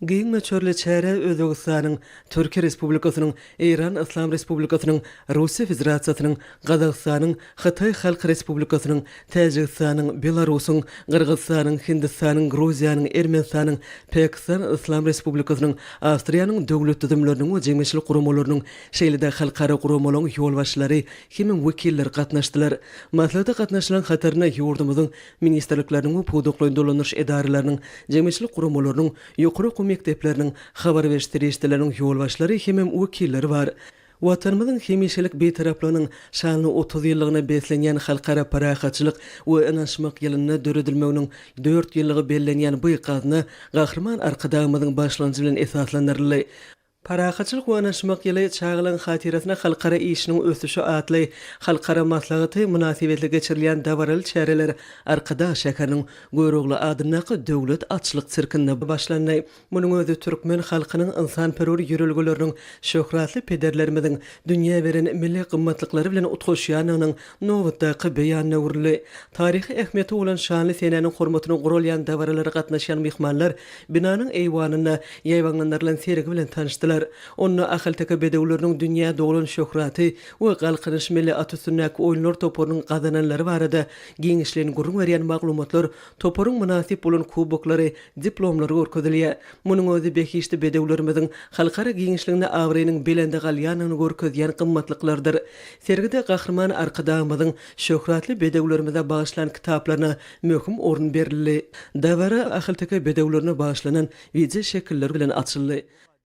Giňme çörle çäre Özbegistanyň, Türkiýe Respublikasynyň, Iran Islam Respublikasynyň, Russiýa Federatsiýasynyň, Gazagstanyň, Hatay Halk Respublikasynyň, Täjikistanyň, Belarusyň, Gyrgyzstanyň, Hindistanyň, Gruziýanyň, Ermenistanyň, Pakistan Islam Respublikasynyň, Awstriýanyň döwlet tüzümleriniň we jemgyýetçilik guramalarynyň şeýlede halkara guramalaryň ýolbaşçylary hemem wekilleri gatnaşdylar. Maslahatda gatnaşylan hataryna ýurdumyzyň ministrlikleriniň we puduklaryň dolanyş edareleriniň jemgyýetçilik guramalarynyň ýokary mektepleriniň habar berişdirişleriniň ýolbaşçylary hemem wekilleri bar. Watanymyzyň hemişelik betaraplygynyň şanly 30 ýyllygyna beslenýän halkara parahatçylyk we anaşmak ýylyna döredilmeginiň 4 ýyllygy bellenýän bu ýykazyny gahrman arkadagymyzyň başlanjy bilen esaslandyryly. Parahatçylyk we anaşmak ýyly çağılan hatirasyna halkara işiniň ösüşi atly halkara maslahaty münasibetli geçirilýän dawraly çäreler arkada şäheriniň goýrugly adynaky döwlet atçylyk sirkinde başlandy. Munyň özü türkmen halkynyň insanperwer ýürelgeleriniň şöhratly pederlerimiziň dünýä beren milli gymmatlyklary bilen utgaşýanynyň nowatdaky beýanyna uruly. Taryhy ähmiýeti bolan şanly senäniň hormatyna gurulýan dawralara gatnaşan mehmanlar binanyň eýwanyna ýaýwanlanlarylan sergi bilen tanışdylar. Onu ahyltaka bedewleriniň dünýä dolan şöhraty we galkynyş milli atysynäk oýunlar topurynyň gazananlary barada giňişlen gurrun berýän maglumatlar, topuryň münasip bolan kuboklary, diplomlary görkezilýär. Munyň özü behişli bedewlerimiziň halkara giňişligine awrynyň belende galýanyny görkezýän gymmatlyklarydyr. Sergide gahrman arkadagymyzyň şöhratly bedewlerimize bagyşlanan kitaplaryna möhüm orun berildi. Dawara ahyltaka bedewlerine bagyşlanan wize şekiller bilen açyldy.